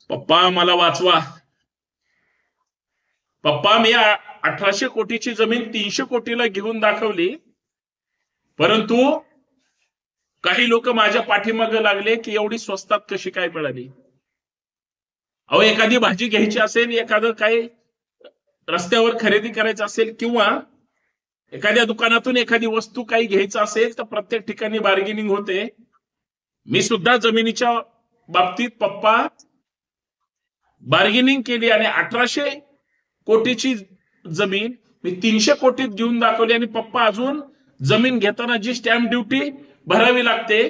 पप्पा मला वाचवा. पप्पा मी 1800 कोटीची जमीन 300 कोटीला घेऊन दाखवली, परंतु काही लोक माझ्या पाठीमागे लागले की एवढी स्वस्तात कशी काय मिळाली. अहो, एखादी भाजी घ्यायची असेल, एखादं काही रस्त्यावर खरेदी करायचं असेल किंवा एखाद्या दुकानातून एखादी वस्तू काही घ्यायचं असेल तर प्रत्येक ठिकाणी बार्गेनिंग होते. मी सुद्धा जमिनीच्या बाबतीत पप्पा बार्गेनिंग केली आणि 1800 कोटीची जमीन मी 300 कोटीत घेऊन दाखवली. आणि पप्पा अजून जमीन घेताना जी स्टॅम्प ड्युटी भरावी लागते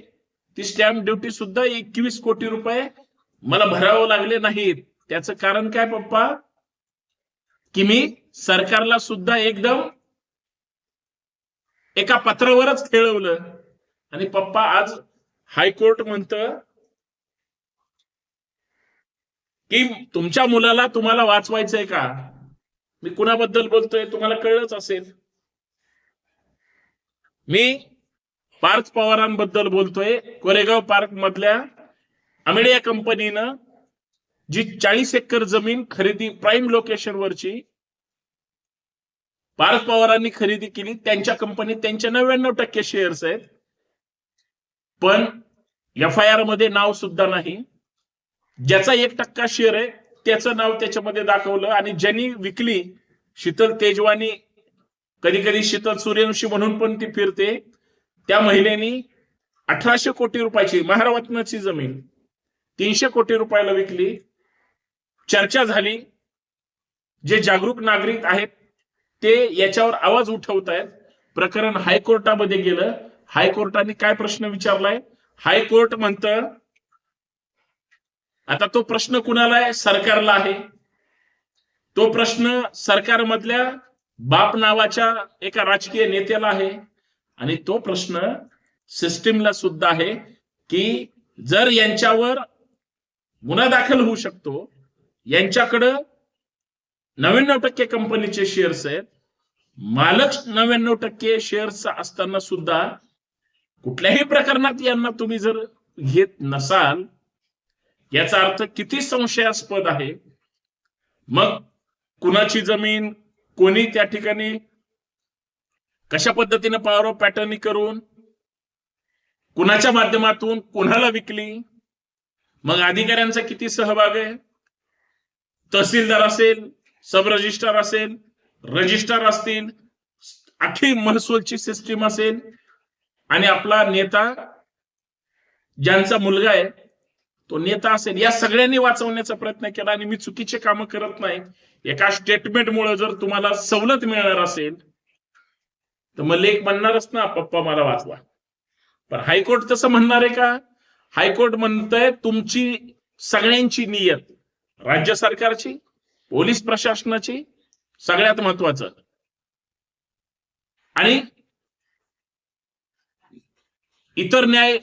ती स्टॅम्प ड्युटी सुद्धा 21 कोटी रुपये मला भरावं लागले नाहीत. त्याचं कारण काय पप्पा, की मी सरकारला सुद्धा एकदम एका पत्रावरच खेळवलं. आणि पप्पा आज हायकोर्ट म्हणतं की तुमच्या मुलाला तुम्हाला वाचवायचंय का. मी कुणाबद्दल बोलतोय तुम्हाला कळलंच असेल. मी पार्थ पवारांबद्दल बोलतोय. कोरेगाव पार्क मधल्या अमेडिया कंपनीनं जी 40 एकर जमीन खरेदी प्राईम लोकेशन वरची पार्थ पवारांनी खरेदी केली. त्यांच्या कंपनीत त्यांचे 99% शेअर्स आहेत, पण FIR मध्ये नाव सुद्धा नाही. ज्याचा 1% शेअर आहे त्याचं नाव त्याच्यामध्ये दाखवलं. आणि ज्यांनी विकली शीतल तेजवानी, कधी कधी शीतल सूर्यवंशी म्हणून पण ती फिरते, त्या महिलेनी 1800 कोटी रुपयाची महारत्नाची जमीन 300 कोटी रुपयाला विकली. चर्चा झाली. जे जागरूक नागरिक आहेत ते याच्यावर आवाज उठवत आहेत. प्रकरण हायकोर्टामध्ये गेलं. हायकोर्टाने काय प्रश्न विचारलाय, हायकोर्ट म्हणतं आता तो प्रश्न कुणाला आहे, सरकारला आहे. तो प्रश्न सरकारमधल्या बाप नावाच्या एका राजकीय नेत्याला आहे. आणि तो प्रश्न सिस्टीमला सुद्धा आहे की जर यांच्यावर गुन्हा दाखल होऊ शकतो, यांच्याकडं 99% कंपनीचे शेअर्स आहेत, मालक 99% शेअर्स असताना सुद्धा कुठल्याही प्रकरणात यांना तुम्ही जर घेत नसाल, याचा अर्थ किती संशयास्पद आहे. मग कुणाची जमीन कोणी त्या ठिकाणी कशा पद्धतीने पॉवर ऑफ पॅटर्नी करून कुणाच्या माध्यमातून कुणाला विकली, मग अधिकाऱ्यांचा किती सहभाग आहे. तहसीलदार असेल, सब रजिस्ट्रार असेल, रजिस्ट्रार असतील, अख्खी महसूलची सिस्टीम असेल, आणि आपला नेता ज्यांचा मुलगा आहे तो नेता असेल, या सगळ्यांनी वाचवण्याचा प्रयत्न केला. आणि मी चुकीचे कामं करत नाही. एका स्टेटमेंटमुळे जर तुम्हाला सवलत मिळणार असेल तर मग लेख म्हणणारच ना, पप्पा मला वाचवा. पण हायकोर्ट तसं म्हणणार आहे का. हायकोर्ट म्हणतंय तुमची सगळ्यांची नियत, राज्य सरकारची, पोलीस प्रशासनाची, सगळ्यात महत्वाचं, आणि इतर न्याय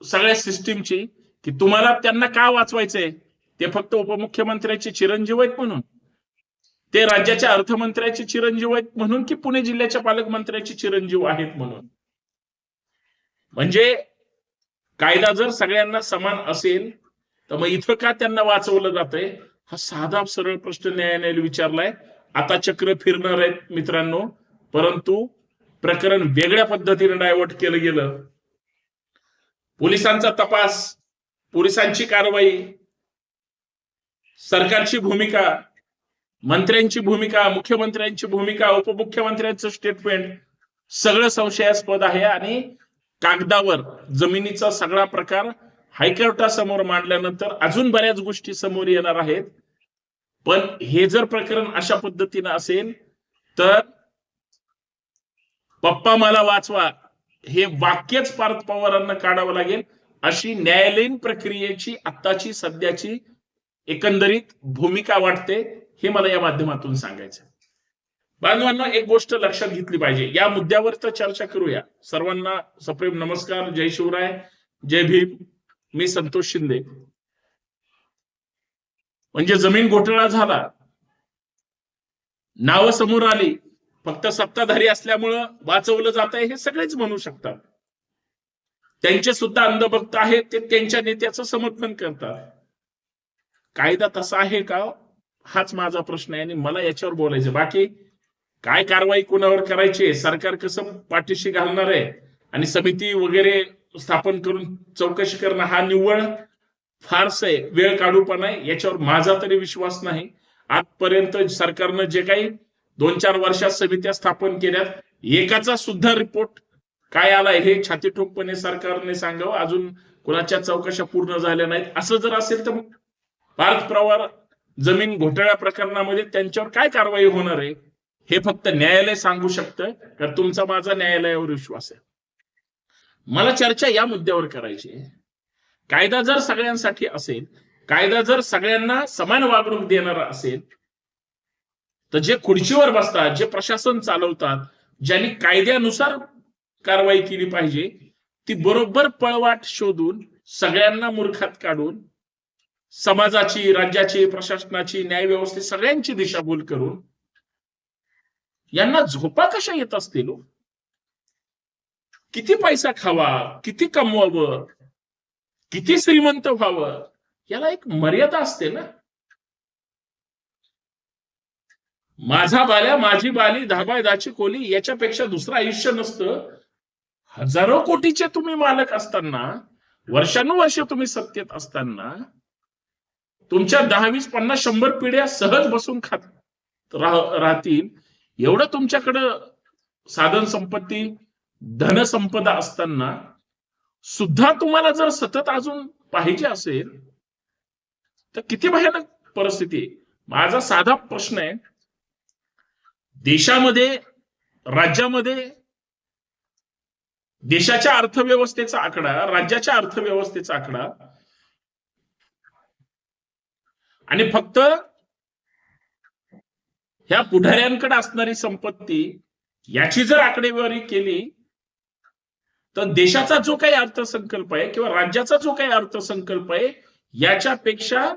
सगळ्या सिस्टीमची, की तुम्हाला त्यांना का वाचवायचंय. ते फक्त उपमुख्यमंत्र्याचे चिरंजीव आहेत म्हणून, ते राज्याच्या अर्थमंत्र्याचे चिरंजीव आहेत म्हणून, की पुणे जिल्ह्याच्या पालकमंत्र्याचे चिरंजीव आहेत म्हणून. म्हणजे कायदा जर सगळ्यांना समान असेल तर मग इथं का त्यांना वाचवलं जातंय, हा साधा सरळ प्रश्न न्यायालयाने विचारलाय. आता चक्र फिरणार आहेत मित्रांनो, परंतु प्रकरण वेगळ्या पद्धतीने डायव्हर्ट केलं गेलं. पोलिसांचा तपास, पोलिसांची कारवाई, सरकारची भूमिका, मंत्र्यांची भूमिका, मुख्यमंत्र्यांची भूमिका, उपमुख्यमंत्र्यांचं स्टेटमेंट सगळं संशयास्पद आहे. आणि कागदावर जमिनीचा सगळा प्रकार हायकोर्टासमोर मांडल्यानंतर अजून बऱ्याच गोष्टी समोर येणार आहेत. पण हे जर प्रकरण अशा पद्धतीनं असेल तर पप्पा मला वाचवा हे वाक्यच पार्थ पवारांना काढावं लागेल. अशी न्यायालयीन प्रक्रियेची आत्ताची सध्याची एकंदरीत भूमिका वाटते, हे मला या माध्यमातून सांगायचं. बांधवांना एक गोष्ट लक्षात घेतली पाहिजे. या मुद्द्यावर तर चर्चा करूया. सर्वांना सप्रेम नमस्कार, जय शिवराय, जय भीम. मी संतोष शिंदे. म्हणजे जमीन घोटाळा झाला, नावं समोर आली, फक्त सत्ताधारी असल्यामुळं वाचवलं जात आहे हे सगळेच म्हणू शकतात. त्यांचे सुद्धा अंधभक्त आहेत, ते त्यांच्या नेत्याचं समर्थन करतात. कायदा तसा आहे का, हाच माझा प्रश्न आहे आणि मला याच्यावर बोलायचं. बाकी काय कारवाई कोणावर करायची, सरकार कसं पाठीशी घालणार आहे आणि समिती वगैरे स्थापन करून चौकशी करणं हा निव्वळ फारस आहे, वेळ काढूपणा आहे. याच्यावर माझा तरी विश्वास नाही. आजपर्यंत सरकारनं जे काही 2-4 वर्षात समित्या स्थापन केल्यात, एकाचा सुद्धा रिपोर्ट काय आलाय हे छाती ठोकपणे सरकारने सांगावं. अजून कोणाच्या चौकशा पूर्ण झाल्या नाहीत. असं जर असेल तर मग भारत प्रवार जमीन घोटाळ्या प्रकरणामध्ये त्यांच्यावर काय कारवाई होणार आहे हे फक्त न्यायालय सांगू शकतं. तर तुमचा माझा न्यायालयावर विश्वास आहे. मला चर्चा या मुद्द्यावर करायची आहे. कायदा जर सगळ्यांसाठी असेल, कायदा जर सगळ्यांना समान वागणूक देणारा असेल, तर जे खुर्चीवर बसतात, जे प्रशासन चालवतात, ज्यांनी कायद्यानुसार कारवाई केली पाहिजे, ती बरोबर पळवाट शोधून सगळ्यांना मूर्खात काढून समाजाची, राज्याची, प्रशासनाची, न्यायव्यवस्थे सगळ्यांची दिशाभूल करून यांना झोपा कशा येत असतील? किती पैसा खावा, किती कमवावं, किती श्रीमंत व्हावं, याला एक मर्यादा असते ना. माझा बाल्या माझी बाली, धाबाय दाची कोली, याच्यापेक्षा दुसरं आयुष्य नसतं. हजारो कोटीचे तुम्ही मालक असताना, वर्षानुवर्ष तुम्ही सत्तेत असताना, तुमच्या 10, 20, 50, 100 पिढ्या सहज बसून खात राहतील, एवढं तुमच्याकडं साधन संपत्ती, धनसंपदा असताना सुद्धा तुम्हाला जर सतत अजून पाहिजे असेल तर किती भयानक परिस्थिती आहे. माझा साधा प्रश्न आहे, देशामध्ये, राज्यामध्ये देशाच्या अर्थव्यवस्थेचा आकडा, राज्याच्या अर्थव्यवस्थेचा आकडा आणि फक्त ह्या पुढाऱ्यांकडे असणारी संपत्ती याची जर आकडेवारी केली तर देशाचा जो काही अर्थसंकल्प आहे किंवा राज्याचा जो काही अर्थसंकल्प आहे याच्यापेक्षा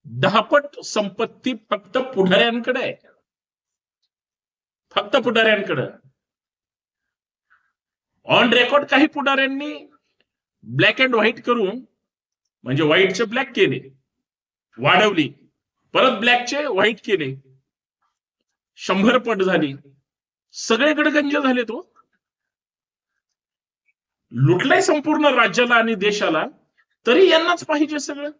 10 पट संपत्ती फक्त पुढाऱ्यांकडे आहे. फक्त पुढाऱ्यांकडे. ऑन रेकॉर्ड काही पुढाऱ्यांनी ब्लॅक अँड व्हाईट करून, म्हणजे व्हाईटचे ब्लॅक केले, वाढवली, परत ब्लॅकचे व्हाईट केले, 100 पट झाली, सगळीकडे गंज झाले. तो लुटलाय संपूर्ण राज्याला आणि देशाला, तरी यांनाच पाहिजे सगळं.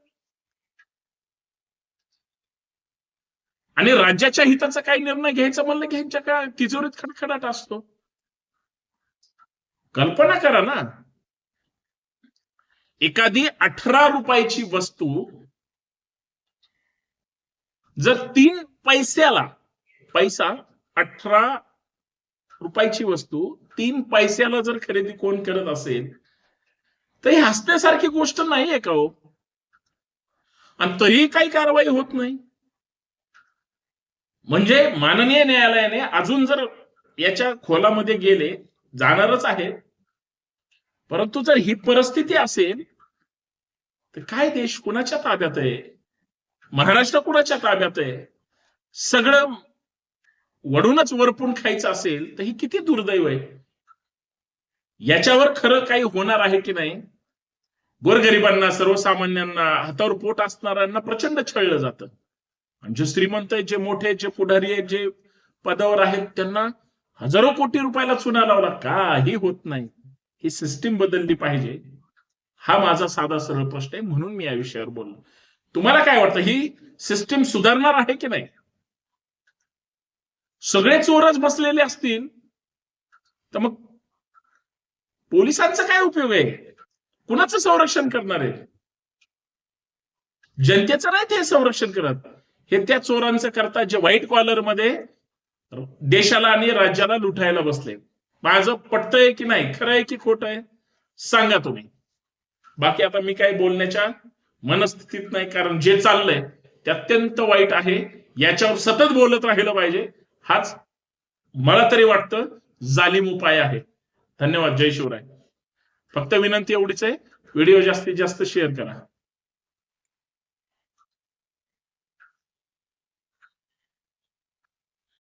आणि राज्याच्या हिताचा काही निर्णय घ्यायचा म्हणलं की ह्यांच्या काय तिजोरीत खडखडाट असतो. कल्पना करा ना, एखादी 18 रुपयाची वस्तू जर 3 पैशाला, पैसा 18 रुपयाची वस्तू 3 पैशाला जर खरेदी कोण करत असेल तर ही हसण्यासारखी गोष्ट नाहीये का हो? आणि तरीही काही कारवाई होत नाही. म्हणजे माननीय न्यायालयाने अजून जर याच्या खोलामध्ये गेले, जाणारच आहे, परंतु जर ही परिस्थिती असेल तर काय देश कुणाच्या ताब्यात आहे? महाराष्ट्र कुणाच्या ताब्यात आहे? सगळं वडूनच वरपून खायचं असेल तर ही किती दुर्दैव आहे. याच्यावर खरं काही होणार आहे की नाही? गोरगरिबांना, सर्वसामान्यांना, हातावर पोट असणाऱ्यांना प्रचंड छळलं जातं. जे श्रीमंत आहेत, जे मोठे, जे पुढारी आहेत, जे पदावर आहेत, त्यांना हजारो कोटी रुपयाला चुना लावला, काही होत नाही. ही सिस्टीम बदलली पाहिजे, हा माझा साधा सरळ प्रश्न आहे. म्हणून मी या विषयावर बोललो. तुम्हाला काय वाटतं, ही सिस्टीम सुधारणार आहे की नाही? सगळे चोरच बसलेले असतील तर मग पोलिसांचा काय उपयोग आहे? कुणाचं संरक्षण करणार आहे? जनतेचं नाही ते संरक्षण करत. हे त्या चोरांचं करतात जे व्हाईट कॉलर मध्ये देशाला आणि राज्याला लुटायला बसले. माझं पटतंय की नाही, खरं आहे की खोटं आहे, सांगा तुम्ही. बाकी आता मी काही बोलण्याच्या मनस्थितीत नाही, कारण जे चाललंय ते अत्यंत वाईट आहे. याच्यावर सतत बोलत राहिलं पाहिजे, हाच मला तरी वाटतं जालिम उपाय आहे. धन्यवाद. जय शिवराय. फक्त विनंती एवढीच आहे, व्हिडिओ जास्तीत जास्त शेअर करा.